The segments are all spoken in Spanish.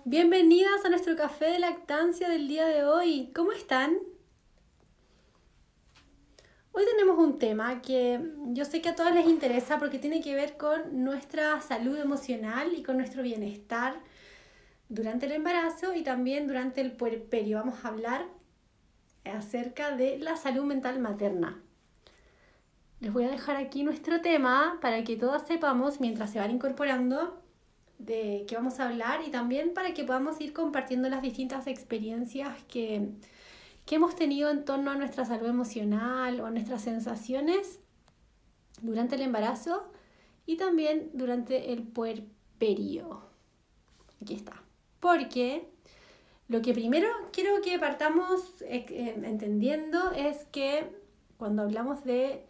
Bienvenidas a nuestro café de lactancia del día de hoy. ¿Cómo están? Hoy tenemos un tema que yo sé que a todas les interesa porque tiene que ver con nuestra salud emocional y con nuestro bienestar durante el embarazo y también durante el puerperio. Vamos a hablar acerca de la salud mental materna. Les voy a dejar aquí nuestro tema para que todas sepamos mientras se van incorporando de qué vamos a hablar y también para que podamos ir compartiendo las distintas experiencias que hemos tenido en torno a nuestra salud emocional o nuestras sensaciones durante el embarazo y también durante el puerperio. Aquí está. Porque lo que primero quiero que partamos entendiendo es que cuando hablamos de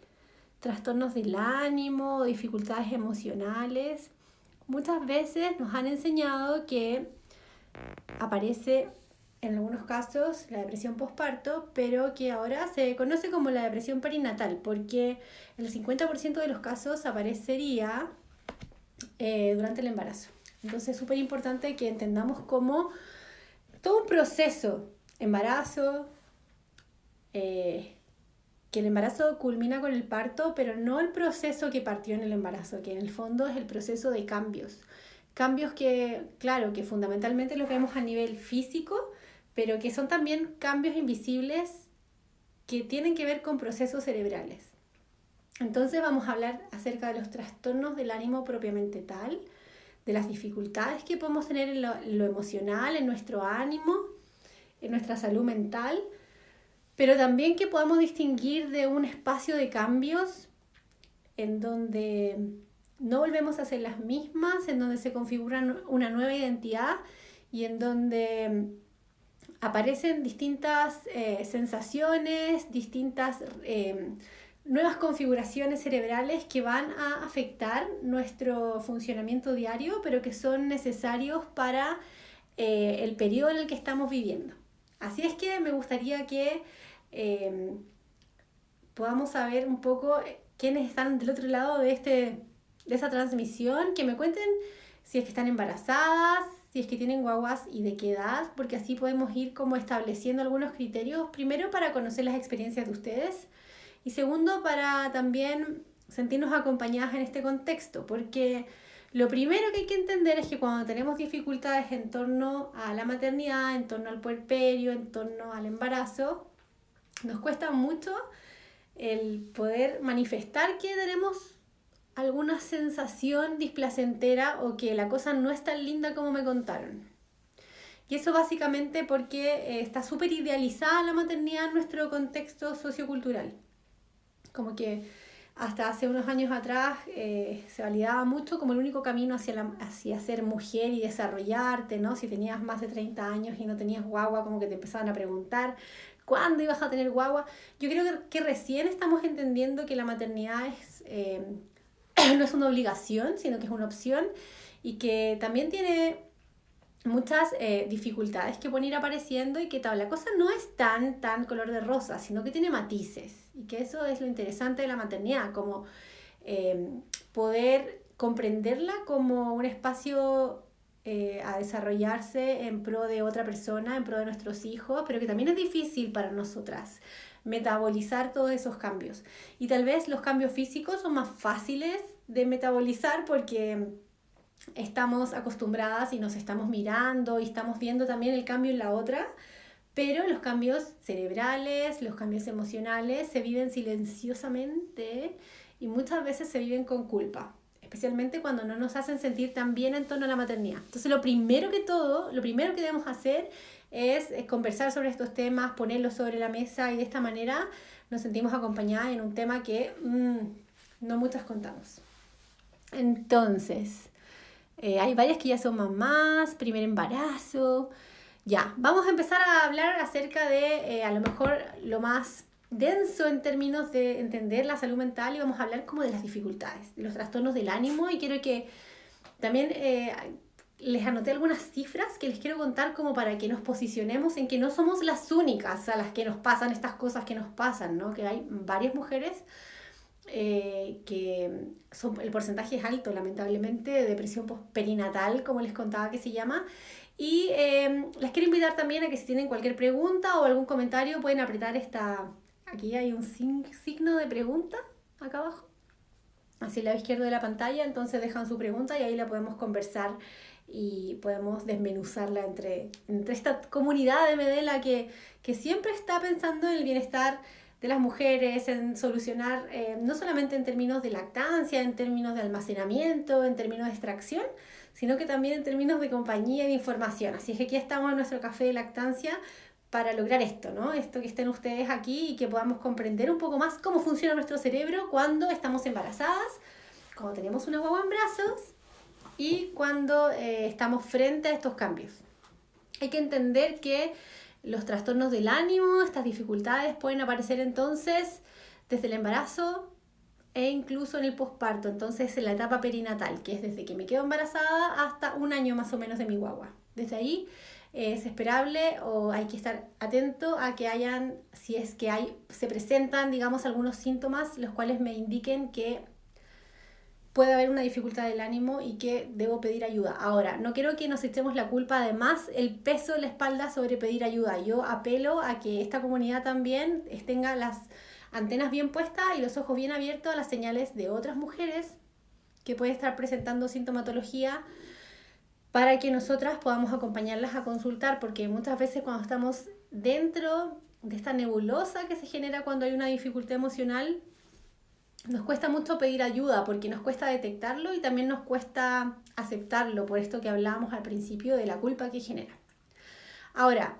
trastornos del ánimo o dificultades emocionales, muchas veces nos han enseñado que aparece en algunos casos la depresión postparto, pero que ahora se conoce como la depresión perinatal, porque el 50% de los casos aparecería durante el embarazo. Entonces es súper importante que entendamos como todo un proceso, embarazo, que el embarazo culmina con el parto, pero no el proceso que partió en el embarazo, que en el fondo es el proceso de cambios. Cambios que, claro, que fundamentalmente los vemos a nivel físico, pero que son también cambios invisibles que tienen que ver con procesos cerebrales. Entonces vamos a hablar acerca de los trastornos del ánimo propiamente tal, de las dificultades que podemos tener en lo emocional, en nuestro ánimo, en nuestra salud mental, pero también que podamos distinguir de un espacio de cambios en donde no volvemos a ser las mismas, en donde se configura una nueva identidad y en donde aparecen distintas sensaciones, distintas nuevas configuraciones cerebrales que van a afectar nuestro funcionamiento diario, pero que son necesarios para el periodo en el que estamos viviendo. Así es que me gustaría que podamos saber un poco quiénes están del otro lado de esa transmisión, que me cuenten si es que están embarazadas, si es que tienen guaguas y de qué edad, porque así podemos ir como estableciendo algunos criterios, primero para conocer las experiencias de ustedes y segundo para también sentirnos acompañadas en este contexto, porque lo primero que hay que entender es que cuando tenemos dificultades en torno a la maternidad, en torno al puerperio, en torno al embarazo, nos cuesta mucho el poder manifestar que tenemos alguna sensación displacentera o que la cosa no es tan linda como me contaron. Y eso básicamente porque está súper idealizada la maternidad en nuestro contexto sociocultural. Como que hasta hace unos años atrás se validaba mucho como el único camino hacia ser mujer y desarrollarte, ¿no? Si tenías más de 30 años y no tenías guagua, como que te empezaban a preguntar cuándo ibas a tener guagua. Yo creo que recién estamos entendiendo que la maternidad no es una obligación, sino que es una opción y que también tiene muchas dificultades que pueden ir apareciendo y que tal, la cosa no es tan color de rosa, sino que tiene matices y que eso es lo interesante de la maternidad, como poder comprenderla como un espacio a desarrollarse en pro de otra persona, en pro de nuestros hijos, pero que también es difícil para nosotras metabolizar todos esos cambios. Y tal vez los cambios físicos son más fáciles de metabolizar porque estamos acostumbradas y nos estamos mirando y estamos viendo también el cambio en la otra, pero los cambios cerebrales, los cambios emocionales se viven silenciosamente y muchas veces se viven con culpa, especialmente cuando no nos hacen sentir tan bien en torno a la maternidad. Entonces lo primero que debemos hacer es conversar sobre estos temas, ponerlos sobre la mesa y de esta manera nos sentimos acompañadas en un tema que no muchas contamos. Entonces, hay varias que ya son mamás, primer embarazo. Ya, vamos a empezar a hablar acerca de a lo mejor lo más denso en términos de entender la salud mental y vamos a hablar como de las dificultades, de los trastornos del ánimo y quiero que también les anoté algunas cifras que les quiero contar como para que nos posicionemos en que no somos las únicas a las que nos pasan estas cosas que nos pasan, ¿no? Que hay varias mujeres el porcentaje es alto, lamentablemente, de depresión perinatal, como les contaba que se llama. Y les quiero invitar también a que si tienen cualquier pregunta o algún comentario pueden apretar aquí hay un signo de pregunta acá abajo, hacia el lado izquierdo de la pantalla, entonces dejan su pregunta y ahí la podemos conversar y podemos desmenuzarla entre esta comunidad de Medela que siempre está pensando en el bienestar de las mujeres, en solucionar no solamente en términos de lactancia, en términos de almacenamiento, en términos de extracción, sino que también en términos de compañía y de información. Así es que aquí estamos en nuestro café de lactancia para lograr esto, ¿no? Esto que estén ustedes aquí y que podamos comprender un poco más cómo funciona nuestro cerebro cuando estamos embarazadas, cuando tenemos una guagua en brazos y cuando estamos frente a estos cambios. Hay que entender que los trastornos del ánimo, estas dificultades pueden aparecer entonces desde el embarazo e incluso en el posparto, entonces en la etapa perinatal, que es desde que me quedo embarazada hasta 1 año más o menos de mi guagua. Desde ahí es esperable o hay que estar atento a que hayan, si es que se presentan, digamos, algunos síntomas los cuales me indiquen que puede haber una dificultad del ánimo y que debo pedir ayuda. Ahora, no quiero que nos echemos la culpa, además, el peso de la espalda sobre pedir ayuda. Yo apelo a que esta comunidad también tenga las antenas bien puestas y los ojos bien abiertos a las señales de otras mujeres que pueden estar presentando sintomatología para que nosotras podamos acompañarlas a consultar, porque muchas veces cuando estamos dentro de esta nebulosa que se genera cuando hay una dificultad emocional, nos cuesta mucho pedir ayuda porque nos cuesta detectarlo y también nos cuesta aceptarlo, por esto que hablábamos al principio de la culpa que genera. Ahora,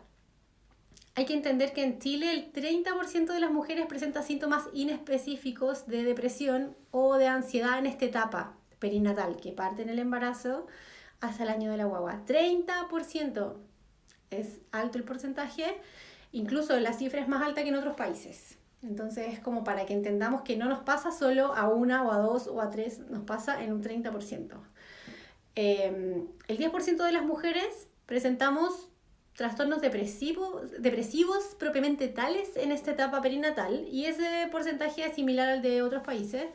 hay que entender que en Chile el 30% de las mujeres presenta síntomas inespecíficos de depresión o de ansiedad en esta etapa perinatal, que parte en el embarazo hasta el año de la guagua. 30% es alto el porcentaje, incluso la cifra es más alta que en otros países. Entonces es como para que entendamos que no nos pasa solo a 1 o a 2 o a 3, nos pasa en un 30%. El 10% de las mujeres presentamos trastornos depresivos propiamente tales en esta etapa perinatal y ese porcentaje es similar al de otros países.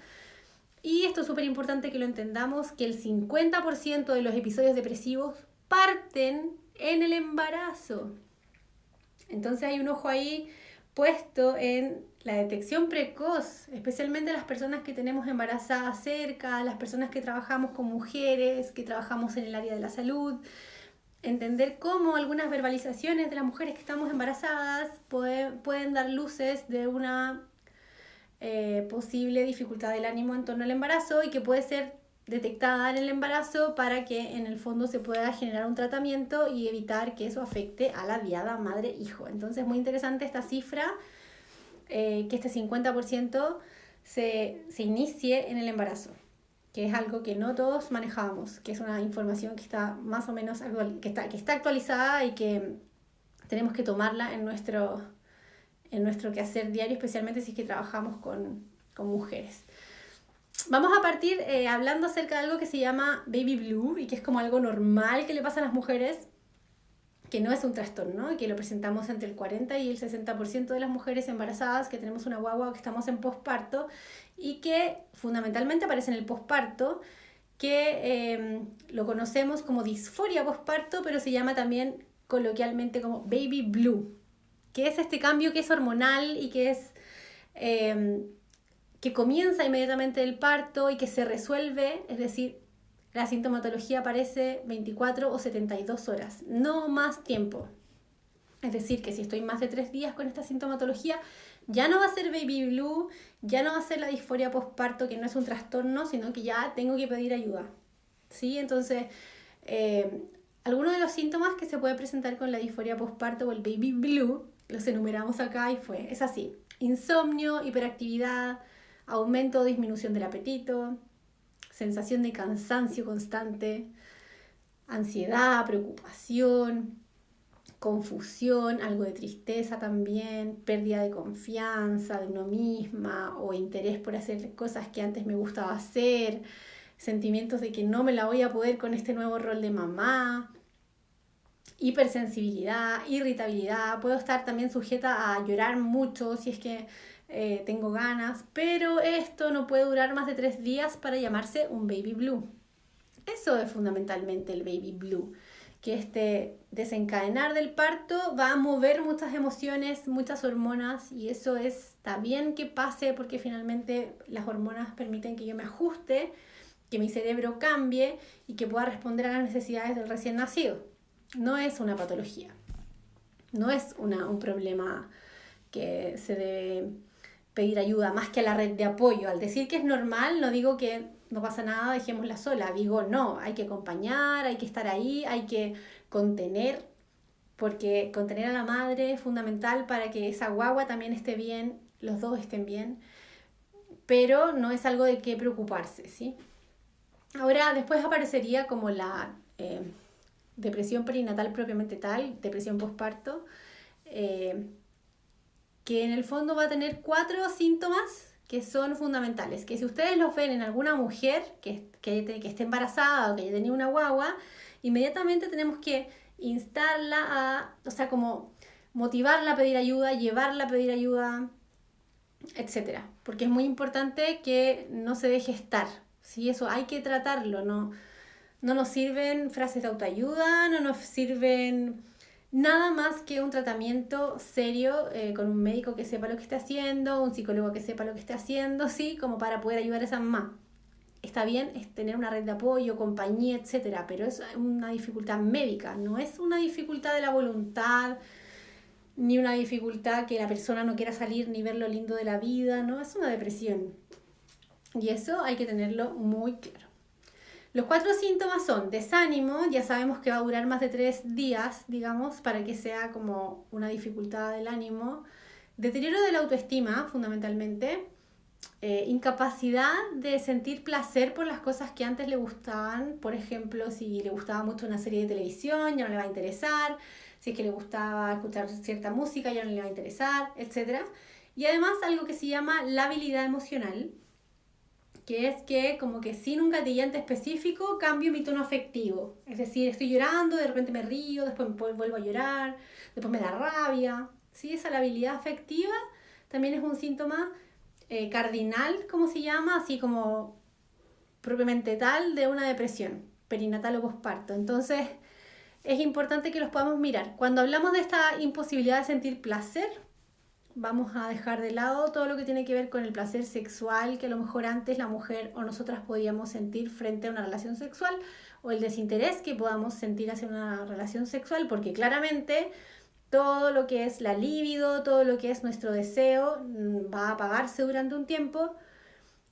Y esto es súper importante que lo entendamos, que el 50% de los episodios depresivos parten en el embarazo. Entonces hay un ojo ahí puesto en la detección precoz, especialmente las personas que tenemos embarazadas cerca, las personas que trabajamos con mujeres, que trabajamos en el área de la salud. Entender cómo algunas verbalizaciones de las mujeres que estamos embarazadas pueden dar luces de una posible dificultad del ánimo en torno al embarazo y que puede ser detectada en el embarazo para que en el fondo se pueda generar un tratamiento y evitar que eso afecte a la diada madre-hijo. Entonces, muy interesante esta cifra, que este 50% se inicie en el embarazo, que es algo que no todos manejábamos, que es una información que está más o menos que está actualizada y que tenemos que tomarla en nuestro quehacer diario, especialmente si es que trabajamos con mujeres. Vamos a partir hablando acerca de algo que se llama baby blue y que es como algo normal que le pasa a las mujeres, que no es un trastorno, que lo presentamos entre el 40 y el 60% de las mujeres embarazadas que tenemos una guagua o que estamos en posparto y que fundamentalmente aparece en el posparto, que lo conocemos como disforia posparto, pero se llama también coloquialmente como baby blue, que es este cambio que es hormonal y que es que comienza inmediatamente el parto y que se resuelve, es decir, la sintomatología aparece 24 o 72 horas, no más tiempo. Es decir, que si estoy más de 3 días con esta sintomatología, ya no va a ser baby blue, ya no va a ser la disforia postparto, que no es un trastorno, sino que ya tengo que pedir ayuda. ¿Sí? Entonces, algunos de los síntomas que se puede presentar con la disforia postparto o el baby blue, los enumeramos acá y es así: insomnio, hiperactividad, aumento o disminución del apetito, sensación de cansancio constante, ansiedad, preocupación, confusión, algo de tristeza también, pérdida de confianza de uno misma o interés por hacer cosas que antes me gustaba hacer, sentimientos de que no me la voy a poder con este nuevo rol de mamá, hipersensibilidad, irritabilidad. Puedo estar también sujeta a llorar mucho si es que tengo ganas, pero esto no puede durar más de 3 días para llamarse un baby blue. Eso es fundamentalmente el baby blue, que este desencadenar del parto va a mover muchas emociones, muchas hormonas, y eso está bien que pase porque finalmente las hormonas permiten que yo me ajuste, que mi cerebro cambie y que pueda responder a las necesidades del recién nacido. No es una patología, no es un problema que se debe pedir ayuda más que a la red de apoyo. Al decir que es normal, no digo que no pasa nada, dejémosla sola. Digo, no, hay que acompañar, hay que estar ahí, hay que contener, porque contener a la madre es fundamental para que esa guagua también esté bien, los dos estén bien, pero no es algo de qué preocuparse, ¿sí? Ahora, después aparecería como la depresión perinatal propiamente tal, depresión postparto, que en el fondo va a tener 4 síntomas que son fundamentales, que si ustedes los ven en alguna mujer que esté embarazada o que haya tenido una guagua, inmediatamente tenemos que instarla o sea, como motivarla a pedir ayuda, llevarla a pedir ayuda, etcétera, porque es muy importante que no se deje estar, ¿sí? Eso hay que tratarlo, no nos sirven frases de autoayuda, no nos sirven nada más que un tratamiento serio con un médico que sepa lo que está haciendo, un psicólogo que sepa lo que está haciendo, ¿sí? Como para poder ayudar a esa mamá. Está bien es tener una red de apoyo, compañía, etcétera, pero es una dificultad médica, no es una dificultad de la voluntad, ni una dificultad que la persona no quiera salir ni ver lo lindo de la vida, no, es una depresión. Y eso hay que tenerlo muy claro. Los 4 síntomas son desánimo, ya sabemos que va a durar más de 3 días, digamos, para que sea como una dificultad del ánimo. Deterioro de la autoestima, fundamentalmente. Incapacidad de sentir placer por las cosas que antes le gustaban. Por ejemplo, si le gustaba mucho una serie de televisión, ya no le va a interesar. Si es que le gustaba escuchar cierta música, ya no le va a interesar, etc. Y además algo que se llama labilidad emocional, que es que como que sin un gatillante específico cambio mi tono afectivo. Es decir, estoy llorando, de repente me río, después vuelvo a llorar, después me da rabia. ¿Sí? Esa labilidad afectiva también es un síntoma cardinal, como se llama, así como propiamente tal de una depresión perinatal o posparto. Entonces es importante que los podamos mirar. Cuando hablamos de esta imposibilidad de sentir placer, vamos a dejar de lado todo lo que tiene que ver con el placer sexual que a lo mejor antes la mujer o nosotras podíamos sentir frente a una relación sexual, o el desinterés que podamos sentir hacia una relación sexual, porque claramente todo lo que es la libido, todo lo que es nuestro deseo va a apagarse durante un tiempo,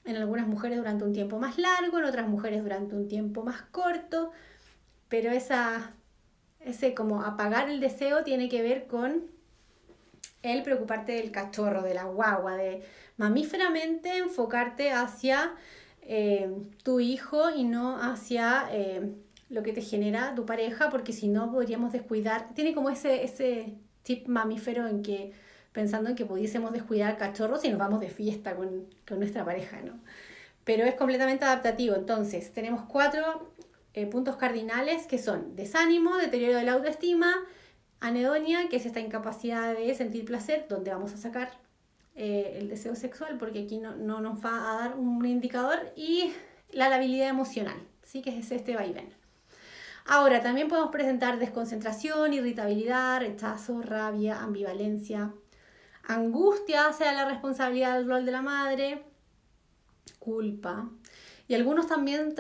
en algunas mujeres durante un tiempo más largo, en otras mujeres durante un tiempo más corto, pero ese como apagar el deseo tiene que ver con el preocuparte del cachorro, de la guagua, de mamíferamente enfocarte hacia tu hijo y no hacia lo que te genera tu pareja, porque si no podríamos descuidar, tiene como ese chip mamífero en que pensando en que pudiésemos descuidar al cachorro si nos vamos de fiesta con nuestra pareja, ¿no? Pero es completamente adaptativo. Entonces, tenemos 4 puntos cardinales que son desánimo, deterioro de la autoestima, anedonia, que es esta incapacidad de sentir placer, donde vamos a sacar el deseo sexual, porque aquí no nos va a dar un indicador, y la labilidad emocional, ¿sí? Que es este vaivén. Ahora, también podemos presentar desconcentración, irritabilidad, rechazo, rabia, ambivalencia, angustia hacia la responsabilidad del rol de la madre, culpa, y algunos también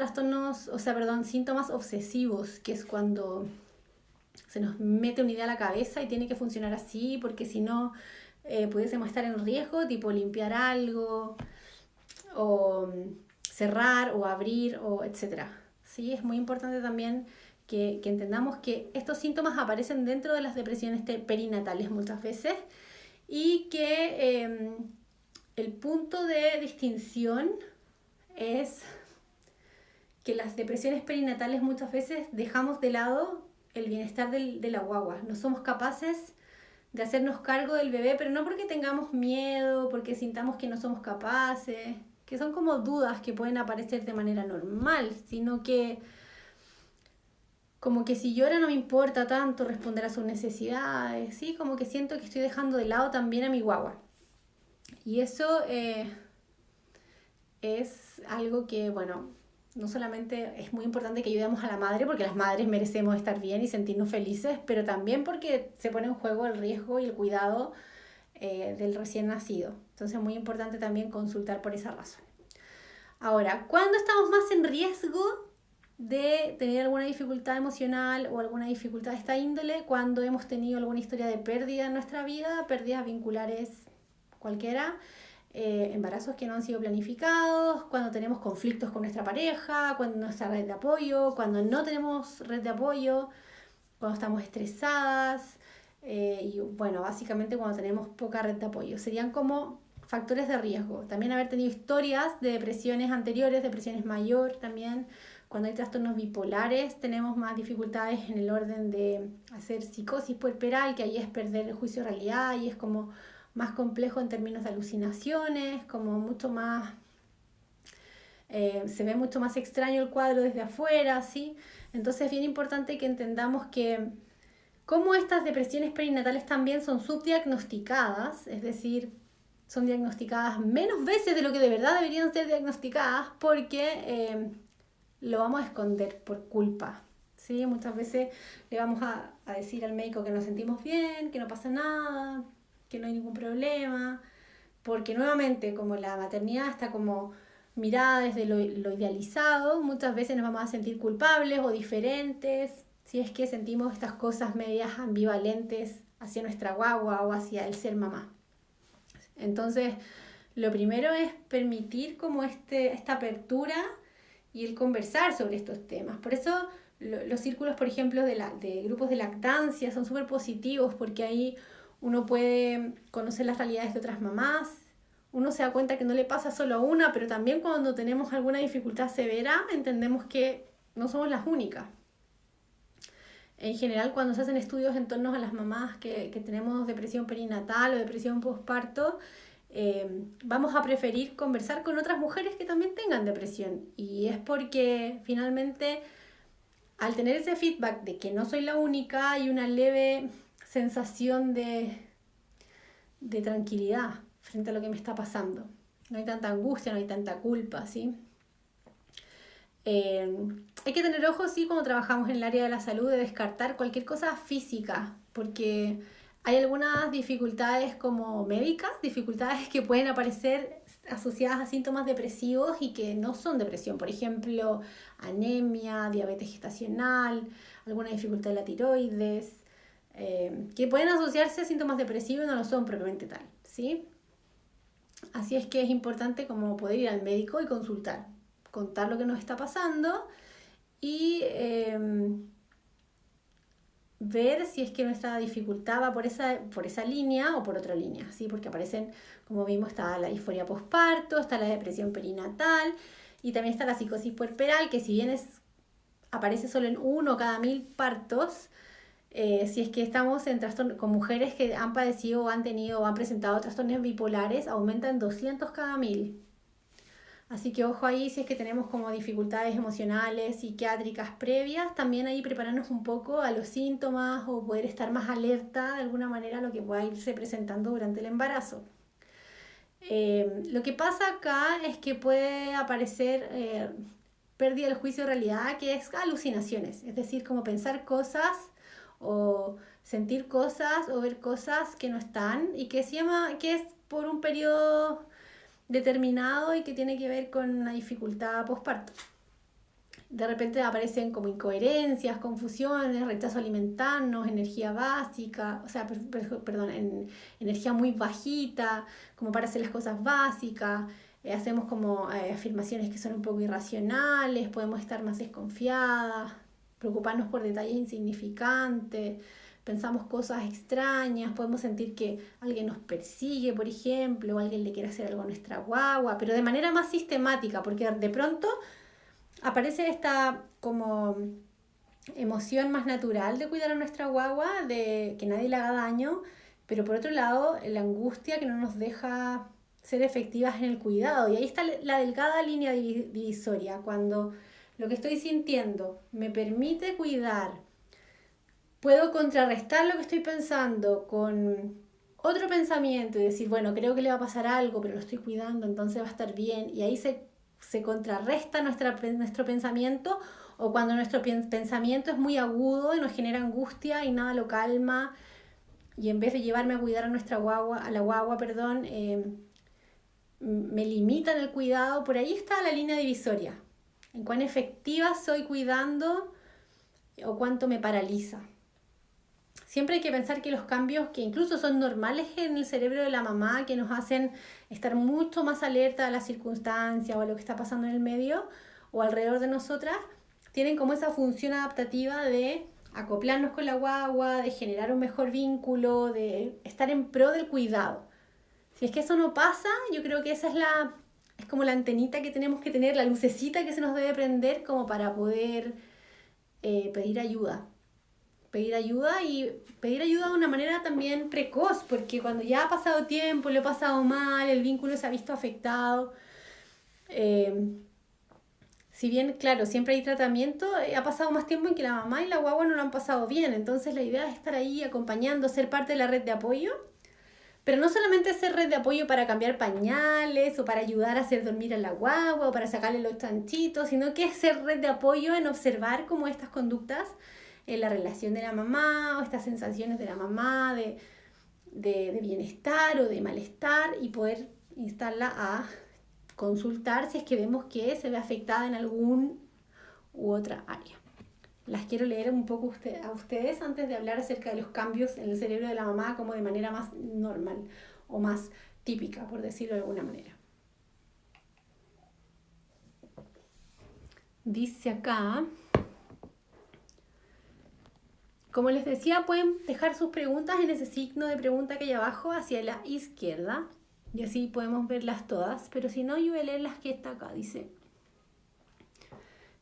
síntomas obsesivos, que es cuando se nos mete una idea a la cabeza y tiene que funcionar así, porque si no pudiésemos estar en riesgo, tipo limpiar algo, o cerrar, o abrir, o etcétera. ¿Sí? Es muy importante también que entendamos que estos síntomas aparecen dentro de las depresiones perinatales muchas veces, y que el punto de distinción es que las depresiones perinatales muchas veces dejamos de lado el bienestar de la guagua. No somos capaces de hacernos cargo del bebé, pero no porque tengamos miedo, porque sintamos que no somos capaces, que son como dudas que pueden aparecer de manera normal, sino que como que si llora no me importa tanto responder a sus necesidades, ¿sí? Como que siento que estoy dejando de lado también a mi guagua. Y eso es algo que, bueno, no solamente es muy importante que ayudemos a la madre, porque las madres merecemos estar bien y sentirnos felices, pero también porque se pone en juego el riesgo y el cuidado del recién nacido. Entonces es muy importante también consultar por esa razón. Ahora, ¿cuándo estamos más en riesgo de tener alguna dificultad emocional o alguna dificultad de esta índole? Cuando hemos tenido alguna historia de pérdida en nuestra vida, pérdidas vinculares cualquiera, embarazos que no han sido planificados, cuando tenemos conflictos con nuestra pareja, cuando nuestra red de apoyo, cuando no tenemos red de apoyo, cuando estamos estresadas y bueno, básicamente cuando tenemos poca red de apoyo. Serían como factores de riesgo. También haber tenido historias de depresiones anteriores, depresiones mayor también. Cuando hay trastornos bipolares tenemos más dificultades en el orden de hacer psicosis puerperal, que ahí es perder el juicio de realidad y es como más complejo en términos de alucinaciones, como mucho más, se ve mucho más extraño el cuadro desde afuera, ¿sí? Entonces es bien importante que entendamos que como estas depresiones perinatales también son subdiagnosticadas, es decir, son diagnosticadas menos veces de lo que de verdad deberían ser diagnosticadas porque lo vamos a esconder por culpa. ¿Sí? Muchas veces le vamos a decir al médico que nos sentimos bien, que no pasa nada, que no hay ningún problema, porque nuevamente como la maternidad está como mirada desde lo idealizado, muchas veces nos vamos a sentir culpables o diferentes, si es que sentimos estas cosas medias ambivalentes hacia nuestra guagua o hacia el ser mamá. Entonces, lo primero es permitir como esta apertura y el conversar sobre estos temas. Por eso los círculos, por ejemplo, de grupos de lactancia son súper positivos porque ahí uno puede conocer las realidades de otras mamás, uno se da cuenta que no le pasa solo a una, pero también cuando tenemos alguna dificultad severa entendemos que no somos las únicas. En general, cuando se hacen estudios en torno a las mamás que tenemos depresión perinatal o depresión postparto, vamos a preferir conversar con otras mujeres que también tengan depresión. Y es porque finalmente, al tener ese feedback de que no soy la única, hay una leve sensación de tranquilidad frente a lo que me está pasando. No hay tanta angustia, no hay tanta culpa, ¿sí? Hay que tener ojo, sí, cuando trabajamos en el área de la salud, de descartar cualquier cosa física, porque hay algunas dificultades como médicas, dificultades que pueden aparecer asociadas a síntomas depresivos y que no son depresión. Por ejemplo, anemia, diabetes gestacional, alguna dificultad de la tiroides, que pueden asociarse a síntomas depresivos y no lo son propiamente tal, ¿sí? Así es que es importante como poder ir al médico y contar lo que nos está pasando y ver si es que nuestra dificultad va por esa línea o por otra línea, ¿sí? Porque aparecen, como vimos, está la disforia postparto, está la depresión perinatal y también está la psicosis puerperal, que si bien aparece solo en 1 cada 1000 partos, si es que estamos con mujeres que han padecido o han tenido o han presentado trastornos bipolares, aumenta en 200 cada 1000. Así que ojo ahí, si es que tenemos como dificultades emocionales, psiquiátricas previas, también ahí prepararnos un poco a los síntomas o poder estar más alerta de alguna manera a lo que pueda irse presentando durante el embarazo. Lo que pasa acá es que puede aparecer pérdida del juicio de realidad, que es alucinaciones, es decir, como pensar cosas o sentir cosas o ver cosas que no están y que es por un periodo determinado y que tiene que ver con una dificultad postparto. De repente aparecen como incoherencias, confusiones, rechazo a alimentarnos, energía básica, o sea, energía muy bajita, como para hacer las cosas básicas. Hacemos como afirmaciones que son un poco irracionales, podemos estar más desconfiadas, preocuparnos por detalles insignificantes, pensamos cosas extrañas, podemos sentir que alguien nos persigue, por ejemplo, o alguien le quiere hacer algo a nuestra guagua, pero de manera más sistemática, porque de pronto aparece esta como emoción más natural de cuidar a nuestra guagua, de que nadie le haga daño, pero por otro lado la angustia que no nos deja ser efectivas en el cuidado. Y ahí está la delgada línea divisoria, cuando lo que estoy sintiendo me permite cuidar, puedo contrarrestar lo que estoy pensando con otro pensamiento y decir, bueno, creo que le va a pasar algo, pero lo estoy cuidando, entonces va a estar bien. Y ahí se contrarresta nuestro pensamiento, o cuando nuestro pensamiento es muy agudo y nos genera angustia y nada lo calma, y en vez de llevarme a cuidar a la guagua, perdón, me limita en el cuidado. Por ahí está la línea divisoria, en cuán efectiva soy cuidando o cuánto me paraliza. Siempre hay que pensar que los cambios, que incluso son normales en el cerebro de la mamá, que nos hacen estar mucho más alerta a las circunstancias o a lo que está pasando en el medio o alrededor de nosotras, tienen como esa función adaptativa de acoplarnos con la guagua, de generar un mejor vínculo, de estar en pro del cuidado. Si es que eso no pasa, yo creo que esa es como la antenita que tenemos que tener, la lucecita que se nos debe prender como para poder pedir ayuda. Pedir ayuda, y pedir ayuda de una manera también precoz, porque cuando ya ha pasado tiempo, lo he pasado mal, el vínculo se ha visto afectado, si bien, claro, siempre hay tratamiento, ha pasado más tiempo en que la mamá y la guagua no lo han pasado bien. Entonces la idea es estar ahí acompañando, ser parte de la red de apoyo, pero no solamente ser red de apoyo para cambiar pañales o para ayudar a hacer dormir a la guagua o para sacarle los chanchitos, sino que es ser red de apoyo en observar cómo estas conductas en la relación de la mamá o estas sensaciones de la mamá de bienestar o de malestar, y poder instarla a consultar si es que vemos que se ve afectada en algún u otra área. Las quiero leer un poco a ustedes antes de hablar acerca de los cambios en el cerebro de la mamá como de manera más normal o más típica, por decirlo de alguna manera. Dice acá, como les decía, pueden dejar sus preguntas en ese signo de pregunta que hay abajo hacia la izquierda, y así podemos verlas todas, pero si no, yo voy a leer las que está acá. Dice,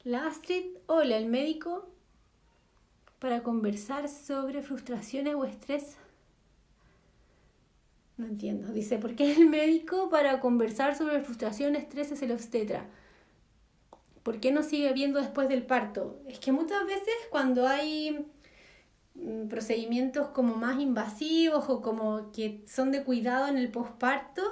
la Astrid, hola, el médico para conversar sobre frustraciones o estrés. No entiendo. Dice, ¿por qué el médico para conversar sobre frustración, estrés es el obstetra? ¿Por qué no sigue viendo después del parto? Es que muchas veces cuando hay procedimientos como más invasivos o como que son de cuidado en el posparto,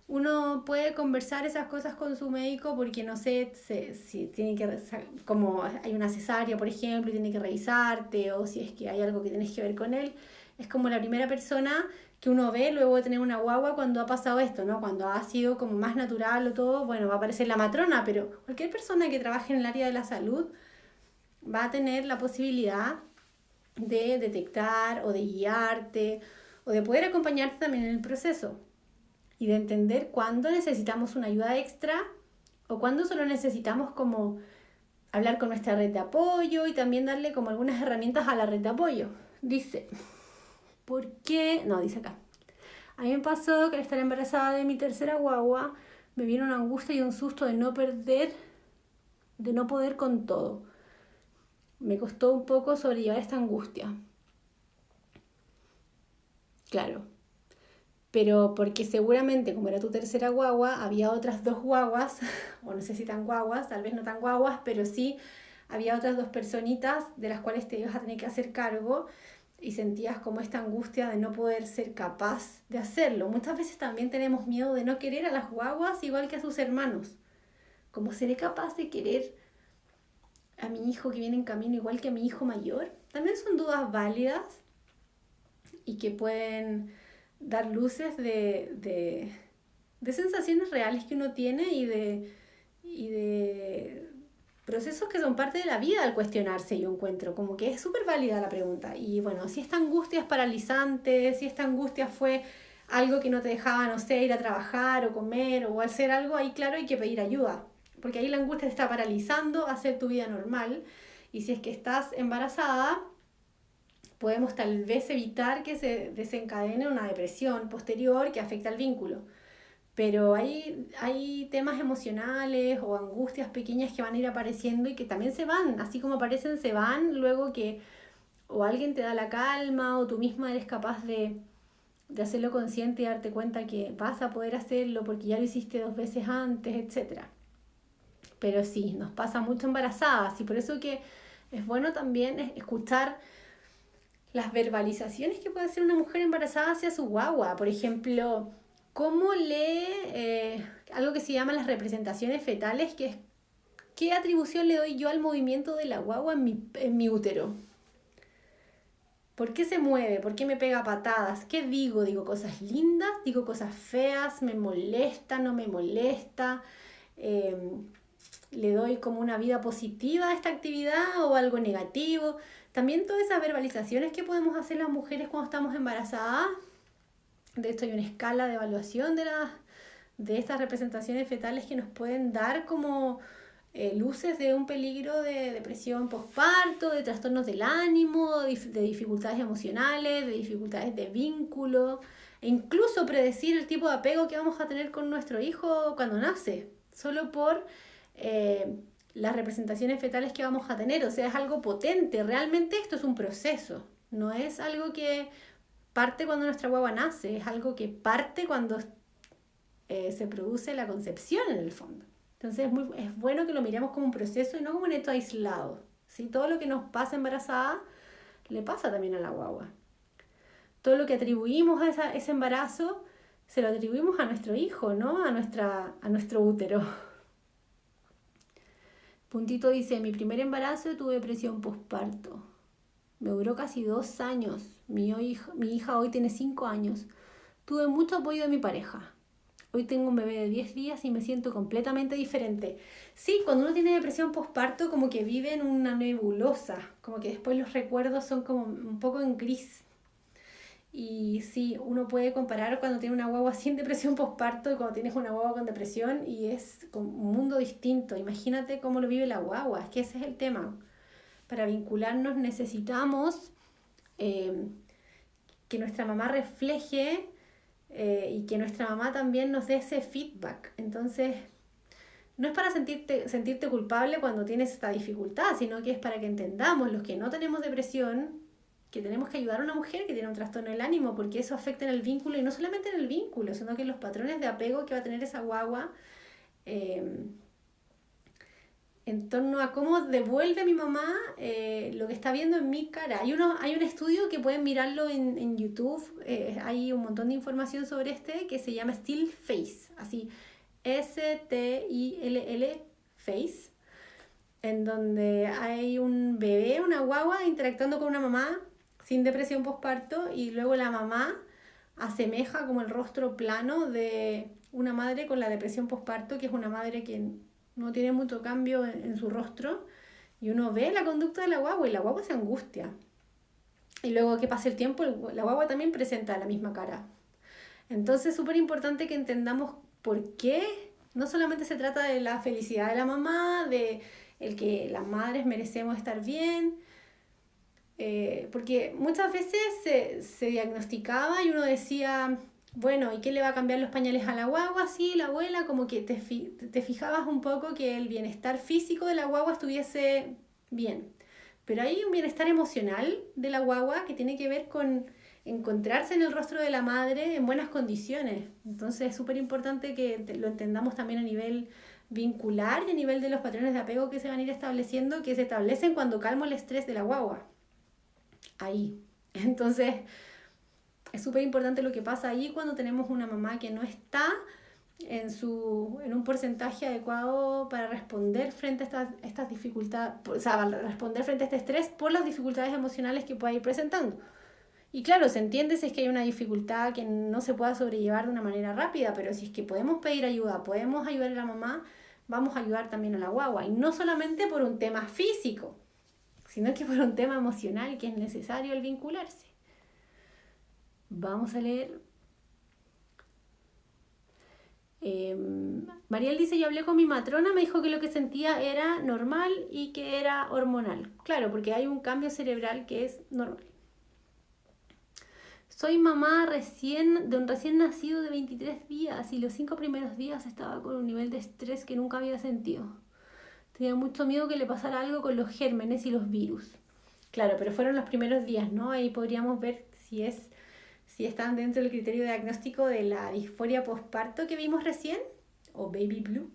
uno puede conversar esas cosas con su médico, porque no sé si tiene que, como hay una cesárea, por ejemplo, y tiene que revisarte, o si es que hay algo que tienes que ver con él. Es como la primera persona que uno ve luego de tener una guagua cuando ha pasado esto, ¿no? Cuando ha sido como más natural o todo, bueno, va a aparecer la matrona, pero cualquier persona que trabaje en el área de la salud va a tener la posibilidad de detectar o de guiarte o de poder acompañarte también en el proceso, y de entender cuándo necesitamos una ayuda extra o cuándo solo necesitamos como hablar con nuestra red de apoyo, y también darle como algunas herramientas a la red de apoyo. Dice, ¿por qué? No, dice acá. A mí me pasó que al estar embarazada de mi tercera guagua me vino una angustia y un susto de no poder con todo. Me costó un poco sobrellevar esta angustia. Claro, pero porque seguramente como era tu tercera guagua, había otras dos guaguas, o no sé si tan guaguas, tal vez no tan guaguas, pero sí había otras dos personitas de las cuales te ibas a tener que hacer cargo, y sentías como esta angustia de no poder ser capaz de hacerlo. Muchas veces también tenemos miedo de no querer a las guaguas igual que a sus hermanos. ¿Cómo seré capaz de querer a mi hijo que viene en camino igual que a mi hijo mayor? También son dudas válidas y que pueden dar luces de sensaciones reales que uno tiene, y de procesos que son parte de la vida al cuestionarse. Yo encuentro como que es súper válida la pregunta. Y bueno, si esta angustia es paralizante, si esta angustia fue algo que no te dejaba, no sé, ir a trabajar o comer o hacer algo, ahí claro hay que pedir ayuda, porque ahí la angustia te está paralizando a hacer tu vida normal. Y si es que estás embarazada, podemos tal vez evitar que se desencadene una depresión posterior que afecta al vínculo. Pero hay temas emocionales o angustias pequeñas que van a ir apareciendo y que también se van, así como aparecen, se van luego que o alguien te da la calma o tú misma eres capaz de hacerlo consciente y darte cuenta que vas a poder hacerlo porque ya lo hiciste 2 veces antes, etc. Pero sí, nos pasa mucho embarazadas, y por eso que es bueno también escuchar las verbalizaciones que puede hacer una mujer embarazada hacia su guagua. Por ejemplo, cómo lee algo que se llama las representaciones fetales, que es qué atribución le doy yo al movimiento de la guagua en mi útero. ¿Por qué se mueve? ¿Por qué me pega patadas? ¿Qué digo? ¿Digo cosas lindas? ¿Digo cosas feas? ¿Me molesta? ¿No me molesta? ¿Le doy como una vida positiva a esta actividad o algo negativo? También todas esas verbalizaciones que podemos hacer las mujeres cuando estamos embarazadas. De hecho hay una escala de evaluación de estas representaciones fetales que nos pueden dar como luces de un peligro de depresión postparto, de trastornos del ánimo, de dificultades emocionales, de dificultades de vínculo, e incluso predecir el tipo de apego que vamos a tener con nuestro hijo cuando nace, solo por las representaciones fetales que vamos a tener. O sea, es algo potente. Realmente esto es un proceso, no es algo que parte cuando nuestra guagua nace, es algo que parte cuando se produce la concepción en el fondo. Entonces es bueno que lo miremos como un proceso y no como un hecho aislado. ¿Sí? Todo lo que nos pasa embarazada le pasa también a la guagua. Todo lo que atribuimos a ese embarazo se lo atribuimos a nuestro hijo, ¿no? A nuestro útero. Puntito dice, mi primer embarazo tuve depresión postparto. Me duró casi 2 años. Mi hija hoy tiene 5 años. Tuve mucho apoyo de mi pareja. Hoy tengo un bebé de 10 días y me siento completamente diferente. Sí, cuando uno tiene depresión postparto como que vive en una nebulosa, como que después los recuerdos son como un poco en gris. Y sí, uno puede comparar cuando tiene una guagua sin depresión postparto y cuando tienes una guagua con depresión y es como un mundo distinto. Imagínate cómo lo vive la guagua, es que ese es el tema. Para vincularnos necesitamos que nuestra mamá refleje y que nuestra mamá también nos dé ese feedback. Entonces, no es para sentirte culpable cuando tienes esta dificultad, sino que es para que entendamos los que no tenemos depresión, que tenemos que ayudar a una mujer que tiene un trastorno del ánimo, porque eso afecta en el vínculo, y no solamente en el vínculo, sino que en los patrones de apego que va a tener esa guagua en torno a cómo devuelve a mi mamá lo que está viendo en mi cara. Hay un estudio que pueden mirarlo en YouTube, hay un montón de información sobre que se llama Still Face, así STILL Face, en donde hay un bebé, una guagua, interactuando con una mamá sin depresión postparto, y luego la mamá asemeja como el rostro plano de una madre con la depresión postparto, que es una madre que no tiene mucho cambio en su rostro, y uno ve la conducta de la guagua y la guagua se angustia. Y luego que pase el tiempo, la guagua también presenta la misma cara. Entonces es súper importante que entendamos por qué no solamente se trata de la felicidad de la mamá, de el que las madres merecemos estar bien, porque muchas veces se diagnosticaba y uno decía, bueno, ¿y qué le va a cambiar los pañales a la guagua? Sí, la abuela, como que te fijabas un poco que el bienestar físico de la guagua estuviese bien. Pero hay un bienestar emocional de la guagua que tiene que ver con encontrarse en el rostro de la madre en buenas condiciones. Entonces es súper importante que lo entendamos también a nivel vincular y a nivel de los patrones de apego que se van a ir estableciendo, que se establecen cuando calmo el estrés de la guagua. Ahí. Entonces, es súper importante lo que pasa ahí cuando tenemos una mamá que no está en un porcentaje adecuado para responder frente a estas dificultades, o sea, para responder frente a este estrés por las dificultades emocionales que pueda ir presentando. Y claro, se entiende si es que hay una dificultad que no se pueda sobrellevar de una manera rápida, pero si es que podemos pedir ayuda, podemos ayudar a la mamá, vamos a ayudar también a la guagua. Y no solamente por un tema físico, sino que por un tema emocional, que es necesario el vincularse. Vamos a leer. Mariel dice, yo hablé con mi matrona, me dijo que lo que sentía era normal y que era hormonal. Claro, porque hay un cambio cerebral que es normal. Soy mamá de un recién nacido de 23 días y los 5 primeros días estaba con un nivel de estrés que nunca había sentido. Tenía mucho miedo que le pasara algo con los gérmenes y los virus. Claro, pero fueron los primeros días, ¿no? Ahí podríamos ver si están dentro del criterio diagnóstico de la disforia postparto que vimos recién, o baby blue,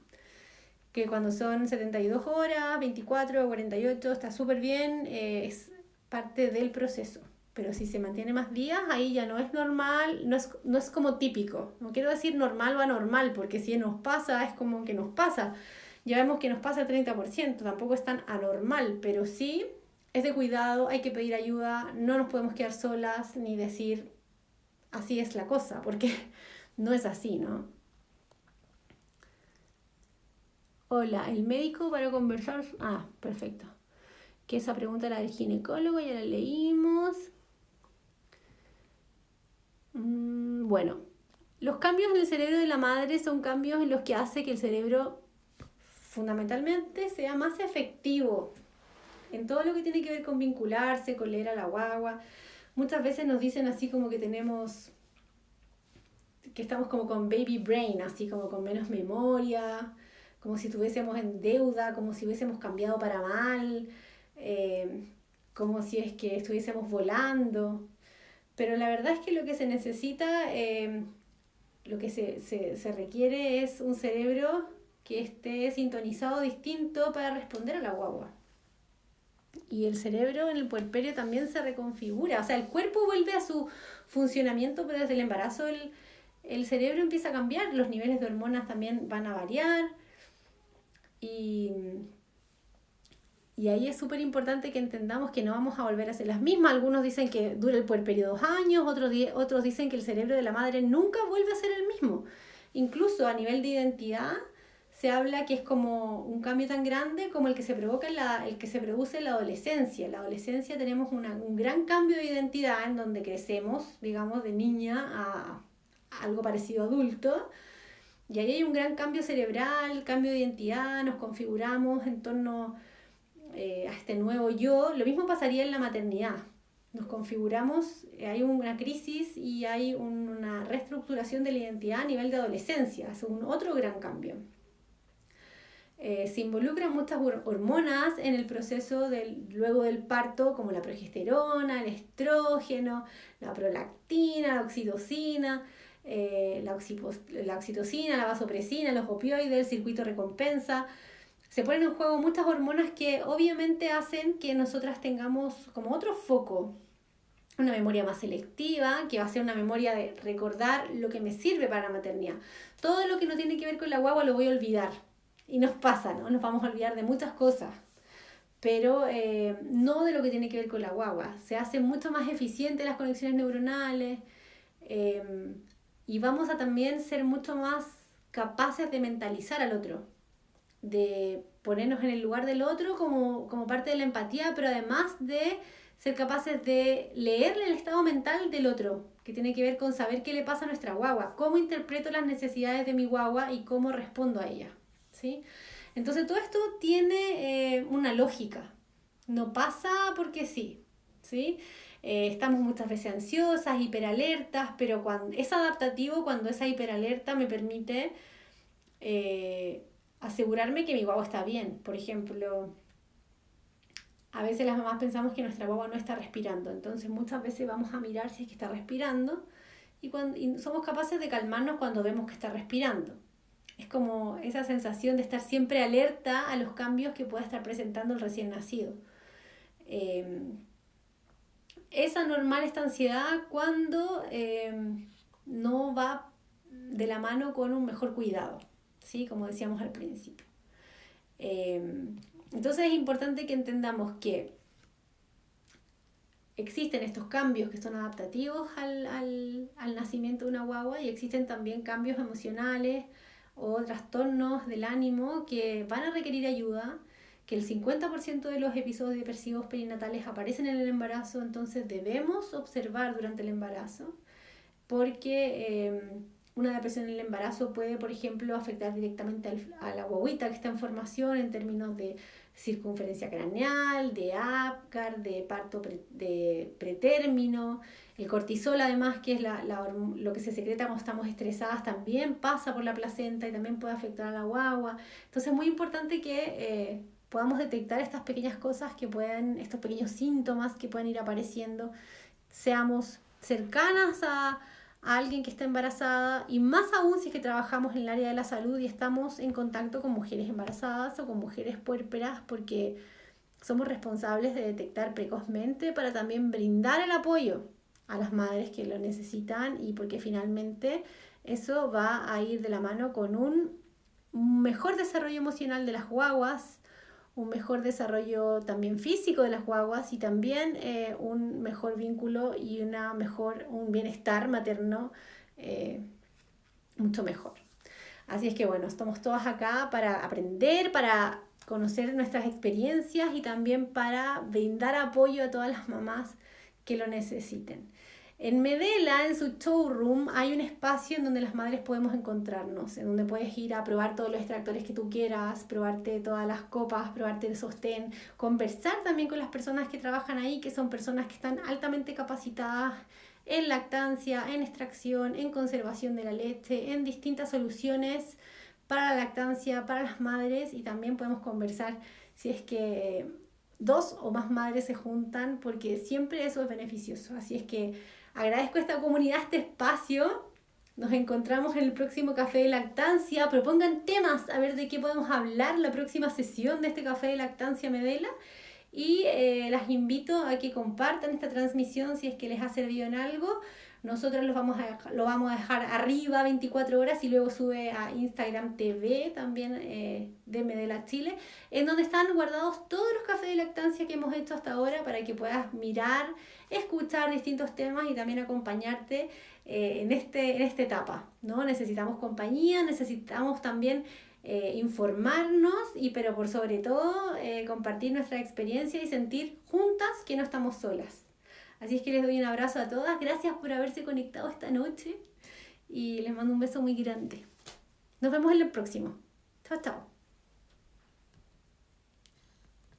que cuando son 72 horas, 24 o 48, está súper bien, es parte del proceso. Pero si se mantiene más días, ahí ya no es normal, no es como típico. No quiero decir normal o anormal, porque si nos pasa, es como que nos pasa. Ya vemos que nos pasa el 30%, tampoco es tan anormal, pero sí es de cuidado, hay que pedir ayuda, no nos podemos quedar solas ni decir así es la cosa, porque no es así, ¿no? Hola, el médico para conversar. Ah, perfecto. Que esa pregunta era del ginecólogo, ya la leímos. Bueno, los cambios en el cerebro de la madre son cambios en los que hace que el cerebro fundamentalmente sea más efectivo en todo lo que tiene que ver con vincularse, con leer a la guagua. Muchas veces nos dicen así como que estamos como con baby brain, así como con menos memoria, como si estuviésemos en deuda, como si hubiésemos cambiado para mal, eh, como si es que estuviésemos volando. Pero la verdad es que lo que se necesita, lo que se requiere es un cerebro que esté sintonizado distinto para responder a la guagua. Y el cerebro en el puerperio también se reconfigura, o sea, el cuerpo vuelve a su funcionamiento, pero desde el embarazo el cerebro empieza a cambiar, los niveles de hormonas también van a variar y, y ahí es súper importante que entendamos que no vamos a volver a ser las mismas. Algunos dicen que dura el puerperio 2 años, otros dicen que el cerebro de la madre nunca vuelve a ser el mismo. Incluso a nivel de identidad se habla que es como un cambio tan grande como el que se provoca el que se produce en la adolescencia. En la adolescencia tenemos un gran cambio de identidad en donde crecemos, digamos, de niña a algo parecido a adulto. Y ahí hay un gran cambio cerebral, cambio de identidad, nos configuramos en torno a este nuevo yo. Lo mismo pasaría en la maternidad. Nos configuramos, hay una crisis y hay una reestructuración de la identidad a nivel de adolescencia. Es un otro gran cambio. Se involucran muchas hormonas en el proceso luego del parto, como la progesterona, el estrógeno, la prolactina, la oxitocina, la oxitocina, la vasopresina, los opioides, el circuito recompensa. Se ponen en juego muchas hormonas que obviamente hacen que nosotras tengamos como otro foco, una memoria más selectiva, que va a ser una memoria de recordar lo que me sirve para la maternidad. Todo lo que no tiene que ver con la guagua lo voy a olvidar. Y nos pasa, ¿no? Nos vamos a olvidar de muchas cosas, pero no de lo que tiene que ver con la guagua. Se hacen mucho más eficientes las conexiones neuronales y vamos a también ser mucho más capaces de mentalizar al otro, de ponernos en el lugar del otro como parte de la empatía, pero además de ser capaces de leerle el estado mental del otro, que tiene que ver con saber qué le pasa a nuestra guagua, cómo interpreto las necesidades de mi guagua y cómo respondo a ella. ¿Sí? Entonces todo esto tiene una lógica, no pasa porque sí, ¿sí? Estamos muchas veces ansiosas, hiperalertas, pero cuando es adaptativo cuando esa hiperalerta me permite asegurarme que mi guagua está bien. Por ejemplo, a veces las mamás pensamos que nuestra guagua no está respirando, entonces muchas veces vamos a mirar si es que está respirando y somos capaces de calmarnos cuando vemos que está respirando. Es como esa sensación de estar siempre alerta a los cambios que pueda estar presentando el recién nacido. Es anormal esta ansiedad cuando no va de la mano con un mejor cuidado, ¿sí? Como decíamos al principio. Entonces es importante que entendamos que existen estos cambios que son adaptativos al nacimiento de una guagua y existen también cambios emocionales o trastornos del ánimo que van a requerir ayuda, que el 50% de los episodios depresivos perinatales aparecen en el embarazo, entonces debemos observar durante el embarazo, porque una depresión en el embarazo puede, por ejemplo, afectar directamente a la guaguita que está en formación en términos de circunferencia craneal, de Apgar, de parto de pretérmino. El cortisol, además, que es lo que se secreta cuando estamos estresadas, también pasa por la placenta y también puede afectar a la guagua. Entonces es muy importante que podamos detectar estas pequeñas cosas estos pequeños síntomas que pueden ir apareciendo, seamos cercanas a alguien que está embarazada y más aún si es que trabajamos en el área de la salud y estamos en contacto con mujeres embarazadas o con mujeres puérperas, porque somos responsables de detectar precozmente para también brindar el apoyo a las madres que lo necesitan, y porque finalmente eso va a ir de la mano con un mejor desarrollo emocional de las guaguas, un mejor desarrollo también físico de las guaguas, y también un mejor vínculo y un bienestar materno mucho mejor. Así es que bueno, estamos todas acá para aprender, para conocer nuestras experiencias y también para brindar apoyo a todas las mamás que lo necesiten. En Medela, en su showroom, hay un espacio en donde las madres podemos encontrarnos, en donde puedes ir a probar todos los extractores que tú quieras, probarte todas las copas, probarte el sostén, conversar también con las personas que trabajan ahí, que son personas que están altamente capacitadas en lactancia, en extracción, en conservación de la leche, en distintas soluciones para la lactancia, para las madres, y también podemos conversar si es que dos o más madres se juntan, porque siempre eso es beneficioso. Así es que agradezco a esta comunidad, este espacio. Nos encontramos en el próximo Café de Lactancia. Propongan temas, a ver de qué podemos hablar la próxima sesión de este Café de Lactancia Medela. Y las invito a que compartan esta transmisión si es que les ha servido en algo. Nosotros lo vamos a dejar arriba 24 horas y luego sube a Instagram TV también de Medela Chile, en donde están guardados todos los cafés de lactancia que hemos hecho hasta ahora para que puedas mirar, escuchar distintos temas y también acompañarte en esta etapa, ¿no? Necesitamos compañía, necesitamos también informarnos, pero por sobre todo compartir nuestra experiencia y sentir juntas que no estamos solas. Así es que les doy un abrazo a todas, gracias por haberse conectado esta noche y les mando un beso muy grande. Nos vemos en el próximo. Chao, chao.